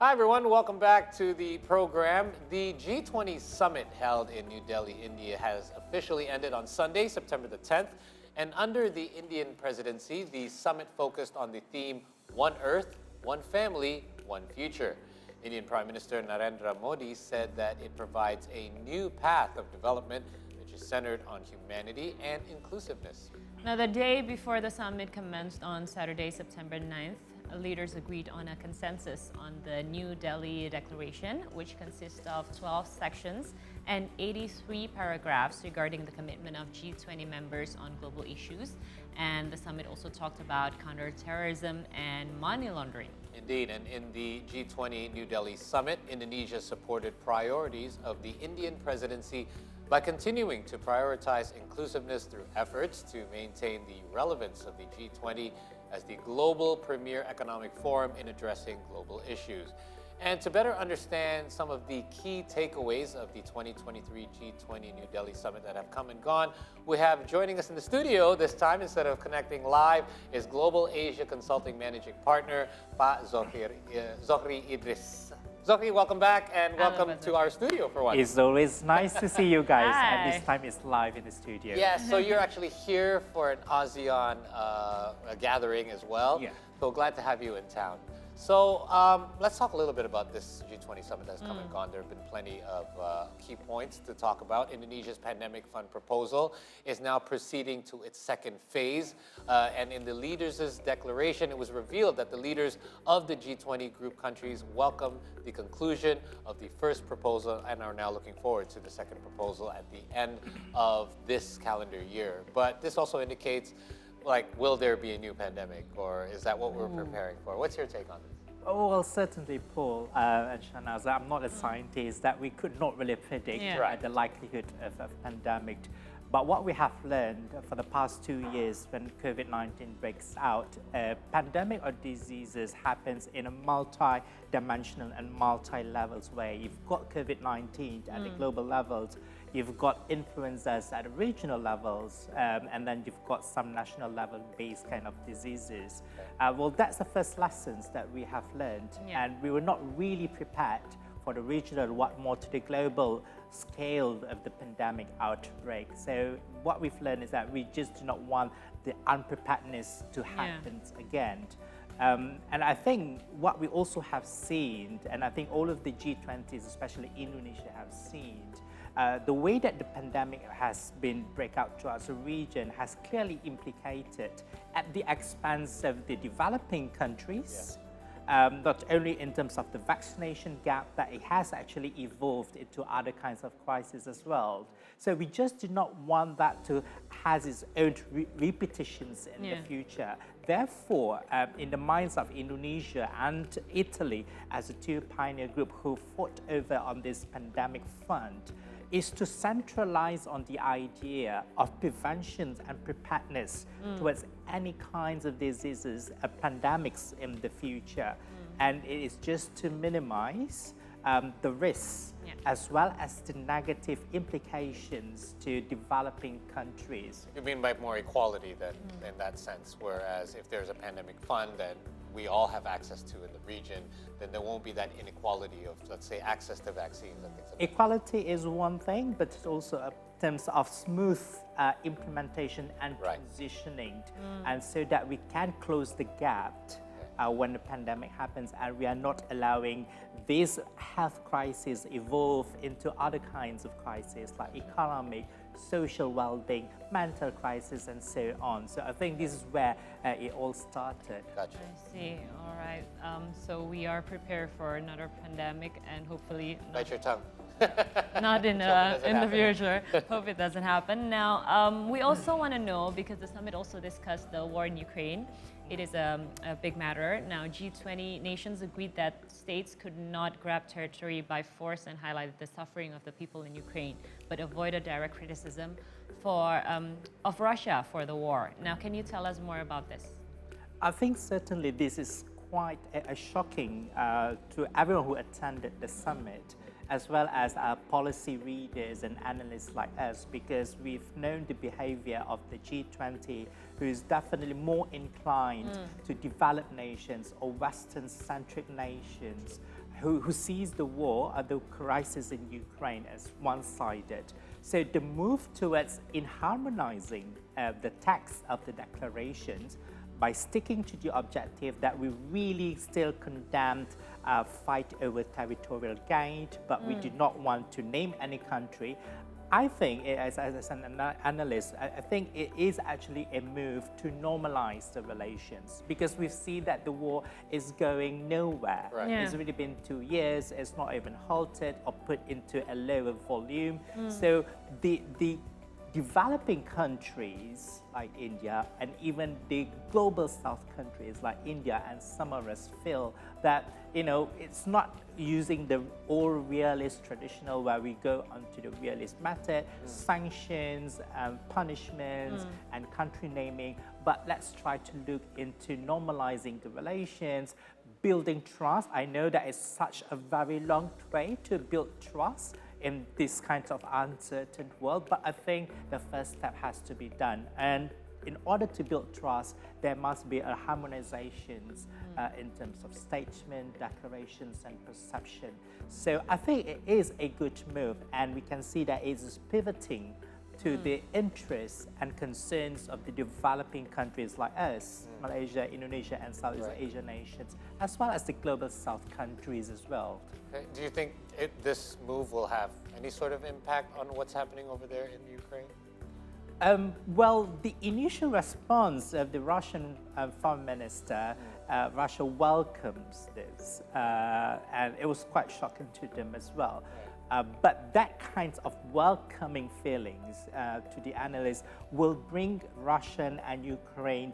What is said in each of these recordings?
Hi, everyone. Welcome back to the program. The G20 summit held in New Delhi, India, has officially ended on Sunday, September the 10th. And under the Indian presidency, the summit focused on the theme One Earth, One Family, One Future. Indian Prime Minister Narendra Modi said that it provides a new path of development which is centered on humanity and inclusiveness. Now, the day before the summit commenced on Saturday, September 9th, leaders agreed on a consensus on the New Delhi Declaration, which consists of 12 sections and 83 paragraphs regarding the commitment of G20 members on global issues. And the summit also talked about counterterrorism and money laundering. Indeed, and in the G20 New Delhi summit, Indonesia supported priorities of the Indian presidency by continuing to prioritize inclusiveness through efforts to maintain the relevance of the G20 as the global premier economic forum in addressing global issues. And to better understand some of the key takeaways of the 2023 G20 New Delhi Summit that have come and gone, we have joining us in the studio this time, instead of connecting live, is Global Asia Consulting Managing Partner, Pa Zokhri Idris. Zokhri, welcome back and welcome to our studio for once. It's always nice to see you guys, Hi. and this time it's live in the studio. Yes, so you're actually here for an ASEAN gathering as well. Yeah. So glad to have you in town. So let's talk a little bit about this G20 summit that's come and gone. There have been plenty of key points to talk about. Indonesia's pandemic fund proposal is now proceeding to its second phase. And in the leaders' declaration, it was revealed that the leaders of the G20 group countries welcome the conclusion of the first proposal and are now looking forward to the second proposal at the end of this calendar year. But this also indicates, will there be a new pandemic, or is that what we're preparing for? What's your take on this? Oh, well, certainly, Paul and Shanaz, I'm not a scientist, that we could not really predict the likelihood of a pandemic. But what we have learned for the past 2 years, when COVID-19 breaks out, pandemic or diseases happens in a multi-dimensional and multi-levels way. You've got COVID-19 at the global levels, you've got influenzas at regional levels, and then you've got some national level based kind of diseases. Well, that's the first lessons that we have learned, and we were not really prepared for the regional, what more to the global scale of the pandemic outbreak. So what we've learned is that we just do not want the unpreparedness to happen again. And I think what we also have seen, and I think all of the G20s, especially Indonesia, have seen, the way that the pandemic has been break out throughout the region has clearly implicated at the expense of the developing countries. Not only in terms of the vaccination gap, but it has actually evolved into other kinds of crises as well. So we just do not want that to have its own repetitions in the future. Therefore, in the minds of Indonesia and Italy as the two pioneer group who fought over on this pandemic fund, is to centralize on the idea of prevention and preparedness towards any kinds of diseases, pandemics in the future. And it is just to minimize the risks as well as the negative implications to developing countries. You mean by more equality then, in that sense, whereas if there's a pandemic fund that we all have access to in the region, then there won't be that inequality of, let's say, access to vaccines and things like that. Equality is one thing, but it's also in terms of smooth implementation and transitioning, and so that we can close the gap when the pandemic happens, and we are not allowing these health crises evolve into other kinds of crises like economic, social well-being, mental crisis, and so on. So I think this is where it all started. Gotcha. I see. All right. So we are prepared for another pandemic, and hopefully Bite your tongue. not in the future. Hope it doesn't happen. Now, we also want to know, because the summit also discussed the war in Ukraine. It is a big matter. Now, G20 nations agreed that states could not grab territory by force and highlighted the suffering of the people in Ukraine, but avoided direct criticism of Russia for the war. Now, can you tell us more about this? I think certainly this is quite a shocking to everyone who attended the summit, as well as our policy readers and analysts like us, because we've known the behavior of the G20, who is definitely more inclined to developed nations or Western-centric nations who sees the war or the crisis in Ukraine as one-sided. So the move towards harmonizing the text of the declarations by sticking to the objective that we really still condemned fight over territorial gain, but we do not want to name any country. I think, as an analyst, I think it is actually a move to normalize the relations, because we see that the war is going nowhere. Right. Yeah. It's already been 2 years. It's not even halted or put into a lower volume. So the developing countries like India and even the global South countries like India and some of us feel that, it's not using the old realist traditional where we go onto the realist method, sanctions, punishments, and country naming, but let's try to look into normalizing the relations, building trust. I know that it's such a very long way to build trust in this kind of uncertain world, but I think the first step has to be done. And in order to build trust, there must be a harmonizations in terms of statement, declarations, and perception. So I think it is a good move, and we can see that it is pivoting to the interests and concerns of the developing countries like us, Malaysia, Indonesia, and Southeast Asian nations, as well as the global South countries as well. Okay. Do you think this move will have any sort of impact on what's happening over there in Ukraine? Well, the initial response of the Russian foreign minister, Russia welcomes this, and it was quite shocking to them as well. But that kind of welcoming feelings to the analysts will bring Russian and Ukraine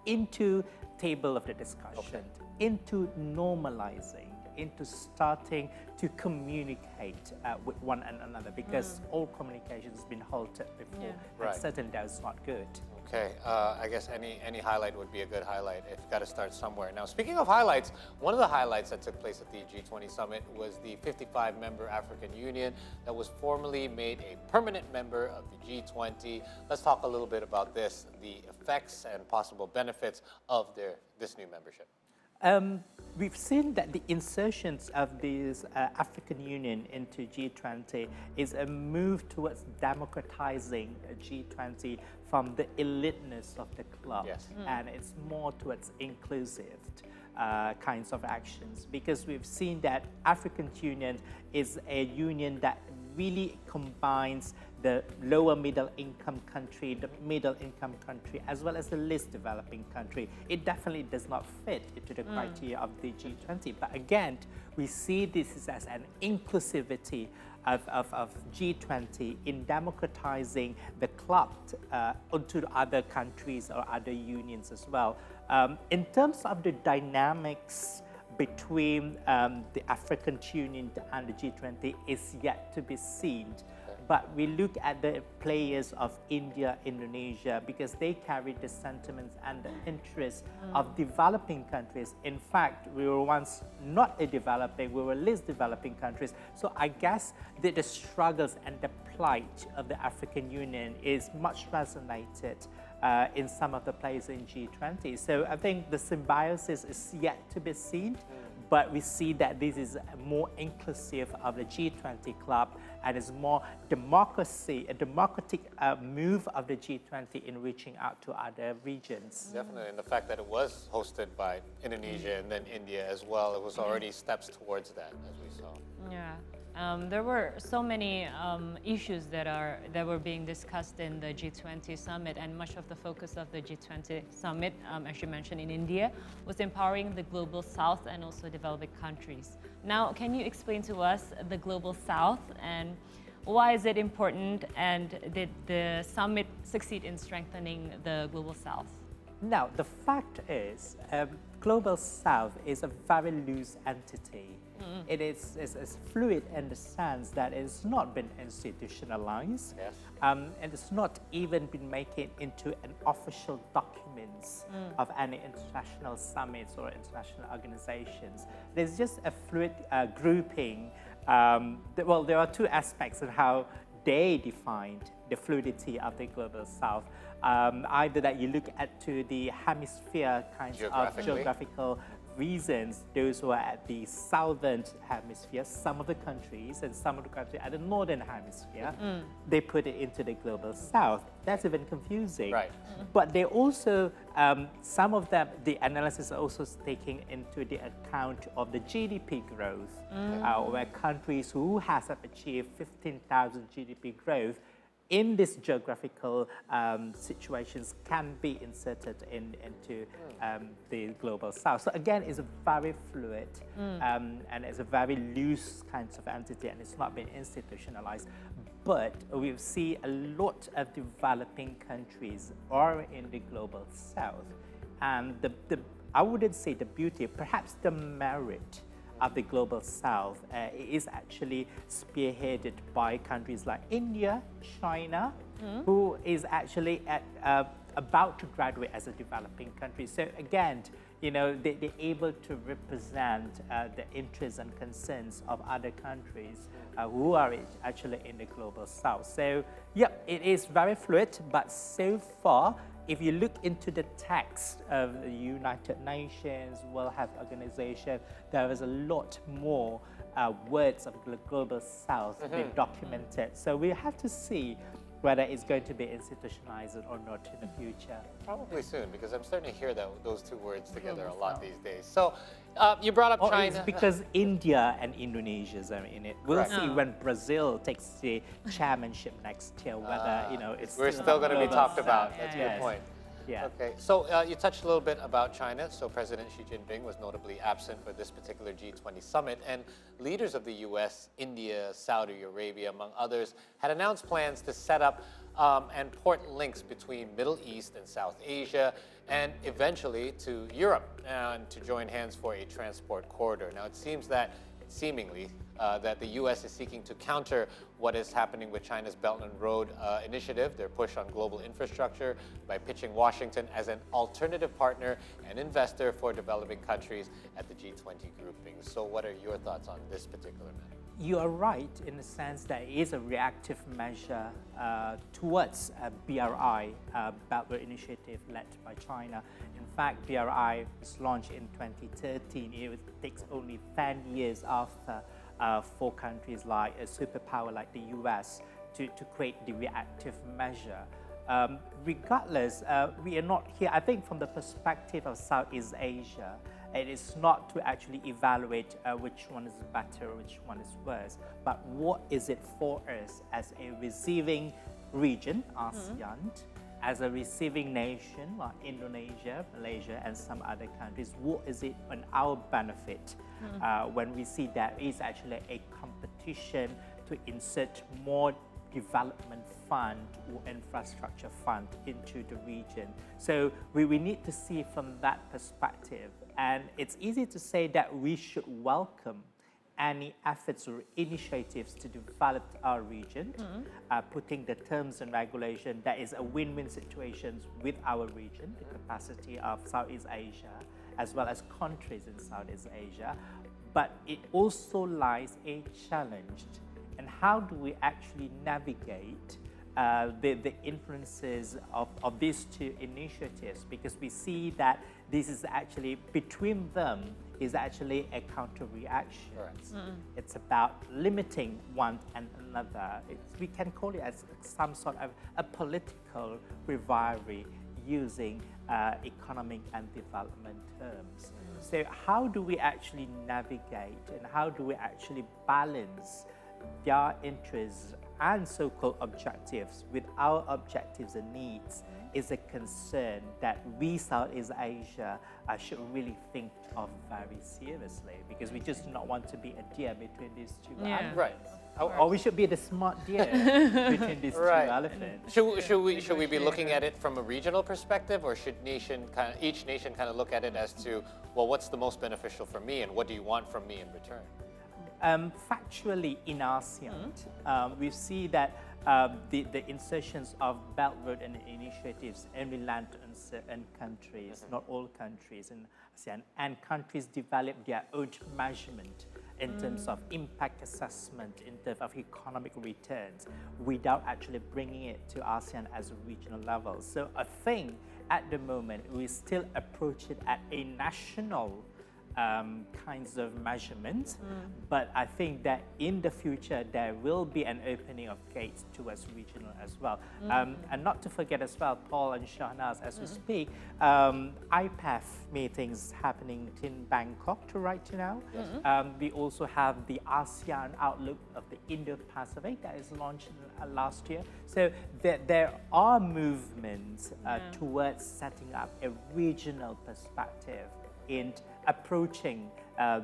into table of the discussion, into normalizing, into starting to communicate with one another, because all communication has been halted before, and certainly that's not good. Okay, I guess any highlight would be a good highlight. It's got to start somewhere. Now, speaking of highlights, one of the highlights that took place at the G20 summit was the 55-member African Union that was formally made a permanent member of the G20. Let's talk a little bit about this, the effects and possible benefits of this new membership. We've seen that the insertions of this African Union into G20 is a move towards democratizing G20 from the eliteness of the club, and it's more towards inclusive kinds of actions, because we've seen that African Union is a union that really combines the lower middle income country, the middle income country, as well as the least developing country. It definitely does not fit into the criteria of the G20. But again, we see this as an inclusivity of G20 in democratizing the club onto other countries or other unions as well. In terms of the dynamics between the African Union and the G20 is yet to be seen. But we look at the players of India, Indonesia, because they carry the sentiments and the interests of developing countries. In fact, we were once not a developing, we were least developing countries. So I guess that the struggles and the plight of the African Union is much resonated in some of the players in G20. So I think the symbiosis is yet to be seen, but we see that this is more inclusive of the G20 club, and is more democracy, a democratic move of the G20 in reaching out to other regions. Definitely, and the fact that it was hosted by Indonesia and then India as well, it was already steps towards that, as we saw. Yeah. There were so many issues that were being discussed in the G20 summit, and much of the focus of the G20 summit, as you mentioned, in India, was empowering the global South and also developing countries. Now, can you explain to us the global South, and why is it important, and did the summit succeed in strengthening the global South? Now, the fact is, global South is a very loose entity. It is fluid in the sense that it's not been institutionalized, and it's not even been making into an official documents of any international summits or international organizations. There's just a fluid grouping. Well, there are two aspects of how they defined the fluidity of the global South. Either that you look at to the hemisphere kinds of geographical reasons, those who are at the southern hemisphere, some of the countries, and some of the countries at the northern hemisphere, they put it into the global south. That's even confusing. Right. But they also, some of them, the analysis are also taking into the account of the GDP growth, where countries who have achieved 15,000 GDP growth in these geographical situations can be inserted into the global south. So again, it's a very fluid and it's a very loose kind of entity, and it's not been institutionalized. But we see a lot of developing countries are in the global south. And I wouldn't say the beauty, perhaps the merit of the global south is actually spearheaded by countries like India, China, who is actually about to graduate as a developing country. So again, you know, they're able to represent the interests and concerns of other countries who are actually in the global south. So yeah, it is very fluid, but so far, if you look into the text of the United Nations, World Health Organization, there is a lot more words of the global south being documented. So we have to see whether it's going to be institutionalized or not in the future. Probably soon, because I'm starting to hear those two words together a lot these days. So you brought up China. It's because India and Indonesia are in it. We'll see when Brazil takes the chairmanship next year, whether, you know, it's still going to be talked about. That's a good point. Yeah. Okay, so you touched a little bit about China. So President Xi Jinping was notably absent for this particular G20 summit, and leaders of the US, India, Saudi Arabia, among others, had announced plans to set up and port links between Middle East and South Asia, and eventually to Europe, and to join hands for a transport corridor. Now, it seems that seemingly that the U.S. is seeking to counter what is happening with China's Belt and Road Initiative, their push on global infrastructure, by pitching Washington as an alternative partner and investor for developing countries at the G20 grouping. So what are your thoughts on this particular matter? You are right in the sense that it is a reactive measure towards BRI, Belt Road Initiative led by China. In fact, BRI was launched in 2013. It takes only 10 years after for countries like a superpower like the US to create the reactive measure. Regardless, we are not here, I think from the perspective of Southeast Asia, it is not to actually evaluate which one is better or which one is worse, but what is it for us as a receiving region, ASEAN, as a receiving nation like Indonesia, Malaysia, and some other countries, what is it on our benefit when we see there is actually a competition to insert more development fund or infrastructure fund into the region. So we need to see from that perspective. And it's easy to say that we should welcome any efforts or initiatives to develop our region, putting the terms and regulation that is a win-win situation with our region, the capacity of Southeast Asia, as well as countries in Southeast Asia. But it also lies a challenge. And how do we actually navigate the influences of these two initiatives? Because we see that this is actually, between them, is actually a counter-reaction. It's about limiting one and another. We can call it as some sort of a political rivalry using economic and development terms. So how do we actually navigate and how do we actually balance their interests and so-called objectives with our objectives and needs is a concern that we, Southeast Asia, should really think of very seriously, because we just do not want to be a deer between these two elephants. Right. Or we should be the smart deer between these two elephants. Should we be looking at it from a regional perspective, or should each nation kind of look at it as to, well, what's the most beneficial for me and what do you want from me in return? Factually, in ASEAN, we see that the insertions of Belt Road and initiatives only land on certain countries, not all countries in ASEAN, and countries develop their own measurement in terms of impact assessment, in terms of economic returns, without actually bringing it to ASEAN as a regional level. So I think at the moment we still approach it at a national kinds of measurements, but I think that in the future there will be an opening of gates towards regional as well. And not to forget as well, Paul and Shahnaz, as we speak, IPAF meetings happening in Bangkok right now. We also have the ASEAN Outlook of the Indo-Pacific that is launched last year. So there are movements towards setting up a regional perspective in approaching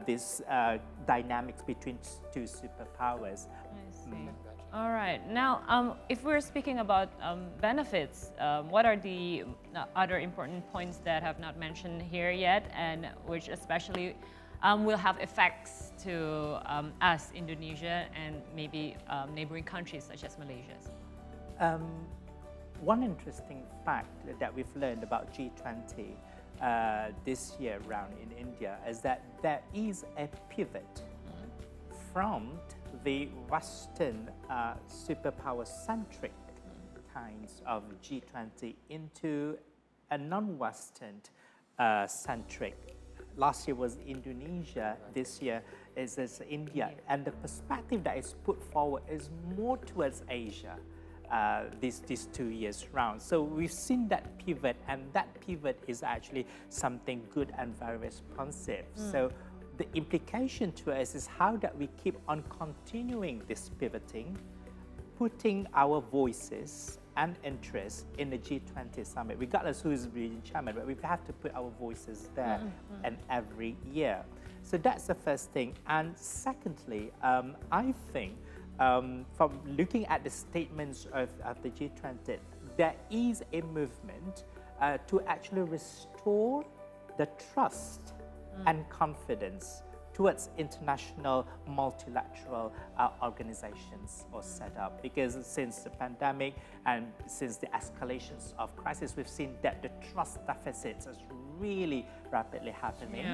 this dynamics between two superpowers. I see. All right. Now, if we're speaking about benefits, what are the other important points that have not mentioned here yet, and which especially will have effects to us, Indonesia, and maybe neighboring countries such as Malaysia? One interesting fact that we've learned about G20 this year round in India is that there is a pivot from the Western superpower-centric kinds of G20 into a non-Western centric. Last year was Indonesia, this year is India, and the perspective that is put forward is more towards Asia. These 2 years round. So we've seen that pivot, and that pivot is actually something good and very responsive. So the implication to us is how that we keep on continuing this pivoting, putting our voices and interests in the G20 summit, regardless who is region chairman, but we have to put our voices there and every year. So that's the first thing. And secondly, I think from looking at the statements of the G20, there is a movement to actually restore the trust and confidence towards international multilateral organizations or setup. Because since the pandemic and since the escalations of crisis, we've seen that the trust deficits is really rapidly happening.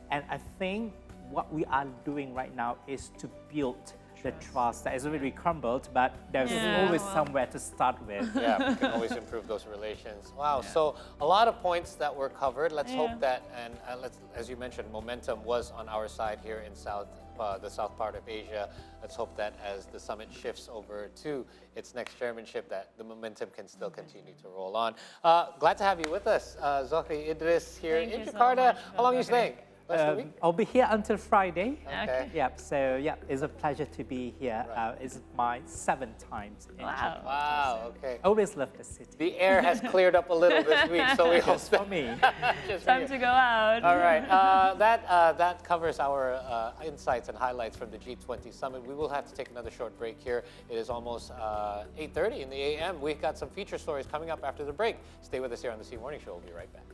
And I think what we are doing right now is to build the trust that is already crumbled, but there's always somewhere to start with. Yeah, we can always improve those relations. Wow, so a lot of points that were covered. Let's hope that, and as you mentioned, momentum was on our side here in the south part of Asia. Let's hope that as the summit shifts over to its next chairmanship, that the momentum can still continue to roll on. Glad to have you with us, Zokhri, Idris here in Jakarta. How long are you staying? I'll be here until Friday. Okay. Yep. So it's a pleasure to be here. It's my 7th time in Jakarta. Wow. Okay. Always love the city. The air has cleared up a little this week, so we hope for me. Time to go out. All right. That covers our insights and highlights from the G20 summit. We will have to take another short break here. It is almost 8:30 in the a.m. We've got some feature stories coming up after the break. Stay with us here on the C Morning Show. We'll be right back.